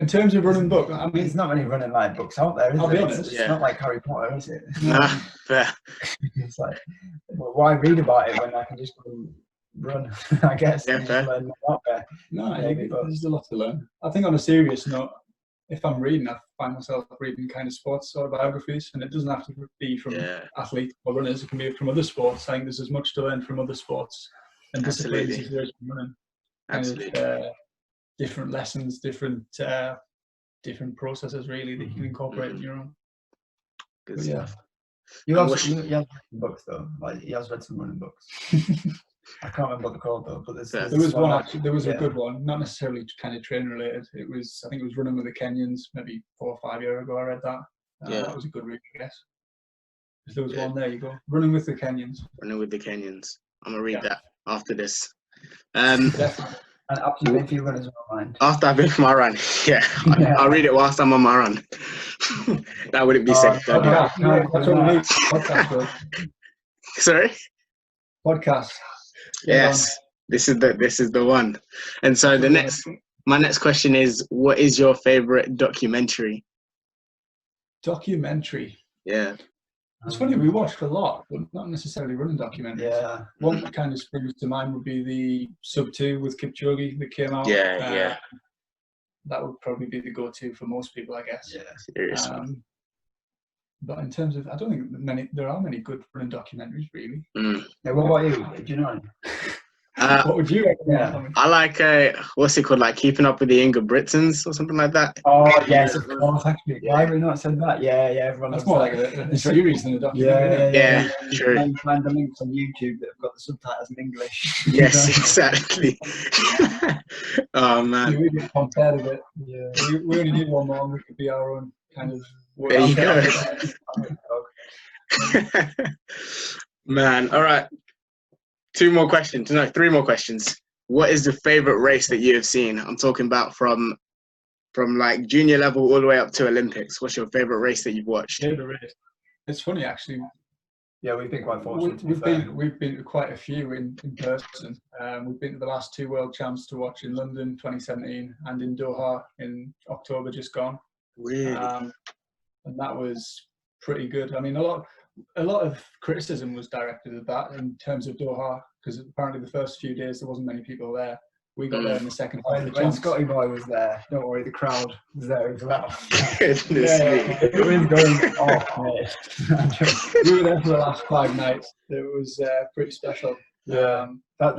In terms of running book, I mean, there's not many running like books out there, is I'll there? be honest. It's not like Harry Potter, is it? Nah, fair. It's like, well, why read about it when I can just go and run? I guess. Yeah, fair. Learn out there. No, there's a lot to learn. I think on a serious note, if I'm reading, I find myself reading kind of sports autobiographies, and it doesn't have to be from athletes or runners. It can be from other sports. I think there's as much to learn from other sports and disciplines as there is from running. Absolutely. Different lessons, different processes really that you can incorporate in your own. Good stuff. You have read books though. Like he has read some running books. I can't remember what they're called though, but there was one actually. There was a good one, not necessarily kind of training related. I think it was Running with the Kenyans, maybe 4 or 5 years ago. I read that. That was a good read, I guess. If there was one, there you go. Running with the Kenyans. Running with the Kenyans. I'm gonna read that after this. Definitely. And after you've been for your run as well, mind. After I've been for my run, I'll read it whilst I'm on my run. That wouldn't be safe. That's what we need. Podcast. Sorry. Podcast. Yes, this is the one. And so my next question is, what is your favorite documentary? Documentary. Yeah. It's funny, we watched a lot, but not necessarily running documentaries. Yeah. One that kind of springs to mind would be the Sub 2 with Kipchoge that came out. Yeah. That would probably be the go-to for most people, I guess. Yeah, seriously. But in terms of, I don't think there are many good running documentaries, really. Yeah, what about you? Do you know any? What would you recommend? I like what's it called, like Keeping Up with the Inga Britons or something like that. Oh yes, of course. Actually, why have we not said that? Yeah, everyone. That's more like a series than a documentary. Yeah, true. You find the links on YouTube that have got the subtitles in English. Yes, exactly. Oh man. We get compared a bit. Yeah. We only need one more, and we could be our own kind of. There you go. Man, all right. 3 more questions. What is the favorite race that you have seen? I'm talking about from like junior level all the way up to Olympics. What's your favorite race that you've watched? Favorite race. It's funny actually. Yeah, we've been quite fortunate. We've been to quite a few in person. We've been to the last 2 World Champs to watch in London 2017 and in Doha in October just gone. Really? And that was pretty good. I mean, a lot of criticism was directed at that in terms of Doha, because apparently the first few days there wasn't many people there. We got there in the second half. When Scotty Boy was there, don't worry, the crowd was there as well. Goodness me. It was going off, mate. We were there for the last 5 nights. It was pretty special. Yeah, that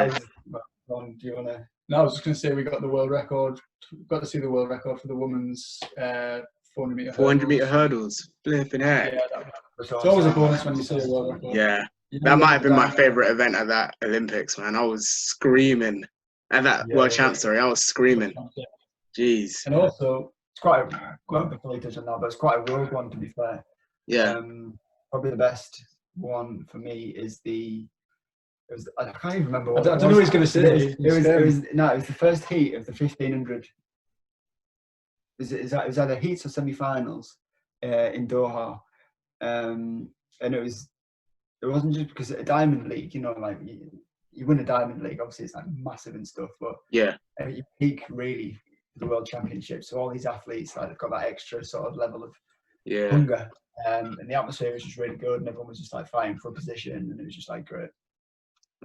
is. Do you want to? No, I was just going to say we got the world record. Got to see the world record for the women's 400 meter hurdles. Flipping heck. Yeah, it's always a bonus when you see a world record. Yeah, that might have been my favorite event at that Olympics, man. I was screaming at that World Champs. Sorry, I was screaming. Jeez. And also, it's quite before touch on that, but it's quite a rogue one to be fair. Yeah. Probably the best one for me is I can't even remember what I don't know what he's going to say. It was the first heat of the 1500. It was either heats or semi-finals in Doha, and it wasn't just because a Diamond League, you know, like you win a Diamond League, obviously it's like massive and stuff, but yeah, you peak really the World Championship. So all these athletes, like, they've got that extra sort of level of Yeah. hunger. And the atmosphere was just really good, and everyone was just like fighting for a position, and it was just like great.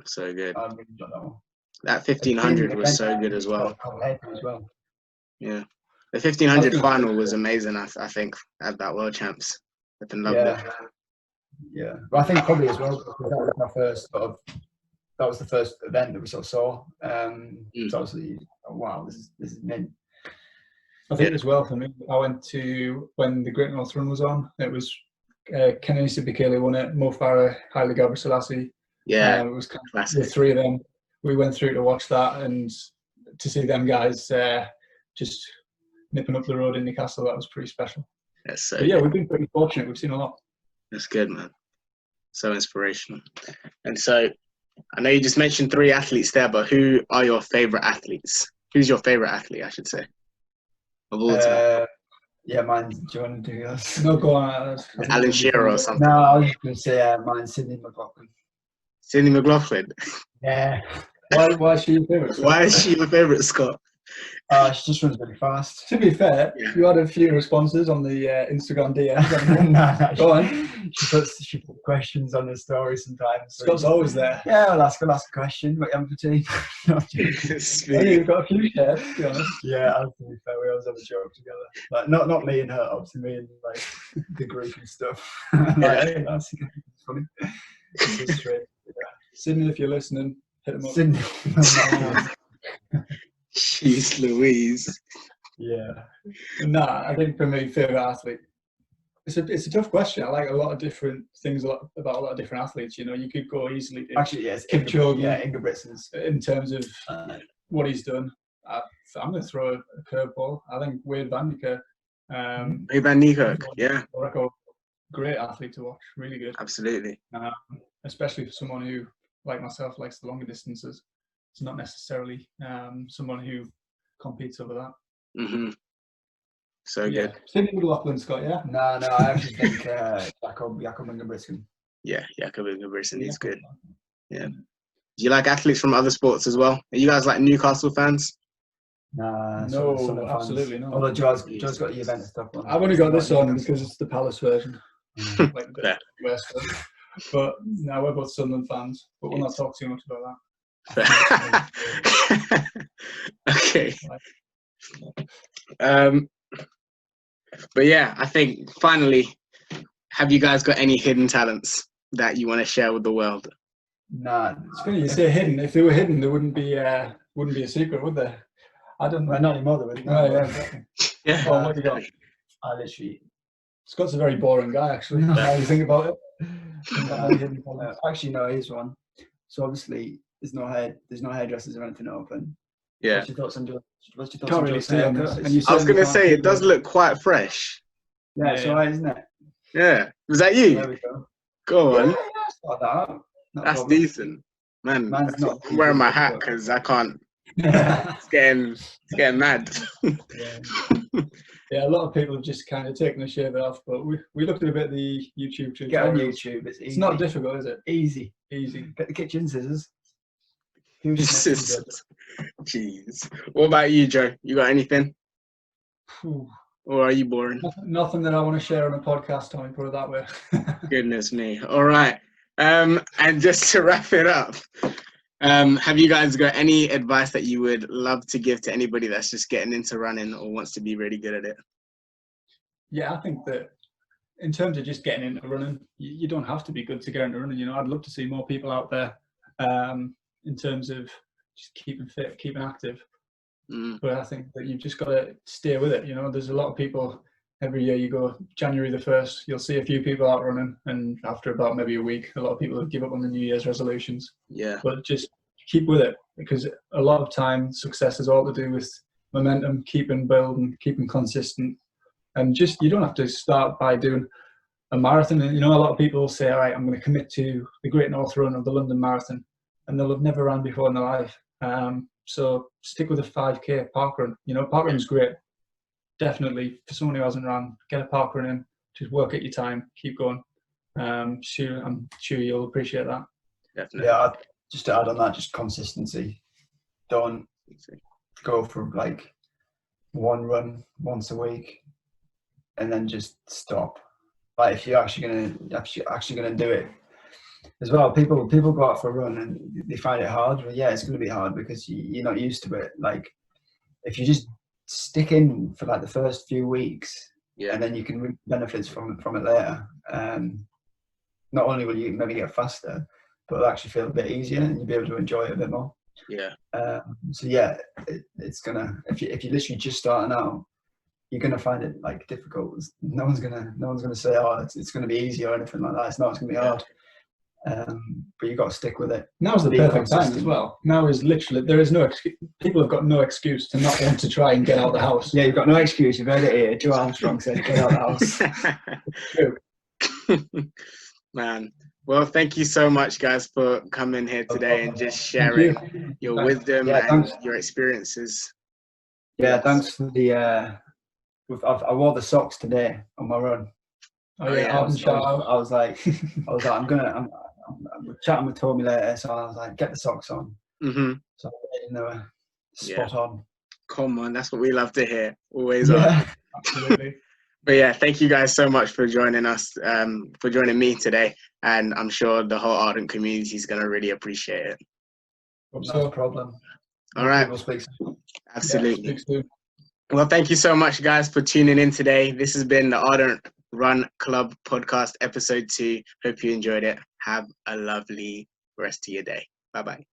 So good. I really enjoyed that one. That 1500 was so good as well. Yeah. The 1500 final was amazing, I think, at that World Champs. I loved it. Yeah. But I think probably as well, because that was my first that was the first event that we sort of saw. So obviously, wow, this is mint. I think as well for me, I went to when the Great North Run was on. It was Kenenisa Bekele won it, Mo Farah, Haile Gebrselassie. Yeah, it was kind of the three of them. We went through to watch that and to see them guys just nipping up the road in Newcastle. That was pretty special. That's so. But yeah, we've been pretty fortunate. We've seen a lot. That's good, man. So inspirational. And so, I know you just mentioned 3 athletes there, but who are your favorite athletes? Who's your favorite athlete, I should say, of all time? Yeah, mine's. Do you want to do yours? No, go on. Alan Shearer or something. No, I was going to say mine's Sydney McLaughlin. Sydney McLaughlin. Yeah. Why is she your favourite? Why is she your favourite, Scott? She just runs really fast. To be fair, you had a few responses on the Instagram DM. No, go on. She puts questions on the story sometimes. So Scott's always there. Yeah, I'll ask a question. What you having for tea? You've got a few shares, to be honest. Yeah, to be fair, we always have a joke together. Like not me and her, obviously me and like the group and stuff. Hey, that's funny. This is straight. Yeah. Sydney, if you're listening, hit them up. Sydney. Jeez Louise. Yeah. Nah, I think for me, favourite athlete. It's a tough question. I like a lot of different things about a lot of different athletes. You know, you could go easily to actually, yes, Kipchoge. Ingebrigtsen's in terms of what he's done. I'm going to throw a curveball. I think Wade van Niekerk. Wade van Niekerk, yeah. Great athlete to watch. Really good. Absolutely. Especially for someone who, like myself, likes the longer distances. It's not necessarily someone who competes over that. Mm-hmm. So good. Sydney McLaughlin, Scott, yeah? No, I actually think Jakob Ingebrigtsen. Yeah, Jakob Ingebrigtsen is good. Yeah. Do you like athletes from other sports as well? Are you guys like Newcastle fans? Nah, no, absolutely not. Although Joe's got the event stuff on. I've only got this on because it's the Palace version. Like the West. But no, we're both Sunderland fans, but we'll not talk too much about that. Okay. But yeah, I think finally, have you guys got any hidden talents that you want to share with the world? Nah, it's funny you say hidden. If they were hidden, they wouldn't be a secret, would they? I don't know. Not anymore, though. Oh, yeah, exactly. Yeah. Well, what do you got? I literally. Scott's a very boring guy, actually. Now you think about it. Actually, no, here's one. So obviously, there's no hairdressers or anything open. Yeah. What's your thoughts on Can't really say on this. I was going to say, it does look quite fresh. Yeah, it's alright, isn't it? Yeah. Was that you? There we go. Go on. Yeah, that's decent. Man, I'm wearing my hat because I can't. It's getting mad. Yeah, a lot of people have just kind of taken the shave off, but we looked at a bit of the YouTube tutorials. Get on YouTube, it's easy. It's not difficult, is it? Easy. Get the kitchen scissors. Jeez. What about you, Joe? You got anything? Or are you boring? Nothing that I want to share on a podcast, Tommy, put it that way. Goodness me. All right. And just to wrap it up, have you guys got any advice that you would love to give to anybody that's just getting into running or wants to be really good at it? Yeah, I think that in terms of just getting into running, you don't have to be good to get into running. You know, I'd love to see more people out there in terms of just keeping fit, keeping active. But I think that you've just got to stay with it. You know, there's a lot of people every year. You go January the 1st, you'll see a few people out running, and after about maybe a week, a lot of people have give up on the New Year's resolutions. Yeah. But just keep with it, because a lot of time success is all to do with momentum, keeping building, keeping consistent, and just you don't have to start by doing a marathon. And you know, a lot of people will say, "All right, I'm going to commit to the Great North Run or the London Marathon," and they'll have never ran before in their life. So stick with a 5K park run. You know, park run's great. Definitely for someone who hasn't run, get a park run in. Just work at your time, keep going. I'm sure you'll appreciate that. Definitely. Yeah, just to add on that, just consistency. Don't go for like one run once a week, and then just stop. Like if you're actually gonna do it as well. People go out for a run and they find it hard. Well, yeah, it's going to be hard because you're not used to it. Like if you just stick in for like the first few weeks, and then you can reap benefits from it later. Not only will you maybe get faster, but it'll actually feel a bit easier, and you'll be able to enjoy it a bit more. Yeah. So yeah, it's gonna, if you're literally just starting out, you're gonna find it like difficult. No one's gonna say, oh, it's gonna be easy or anything like that. It's gonna be hard. But you've got to stick with it. Now's the perfect time as well. Now is literally, there is no excuse. People have got no excuse to not want to try and get out the house. Yeah, you've got no excuse. You've heard it here. Joe Armstrong said, get out the house. True. Man. Well, thank you so much, guys, for coming here today and just sharing your wisdom and your experiences. Yeah, thanks for the. I wore the socks today on my run. Oh yeah, I was like, I'm chatting with Tomi later, so I was like, get the socks on. Mm-hmm. So they were spot on. Come on, that's what we love to hear. Always are. Absolutely. But yeah, thank you guys so much for joining us, for joining me today. And I'm sure the whole Ardent community is going to really appreciate it. No problem. All right. We'll speak soon. Absolutely. Yeah, speak soon. Well, thank you so much, guys, for tuning in today. This has been the Ardent Run Club Podcast, episode 2. Hope you enjoyed it. Have a lovely rest of your day. Bye-bye.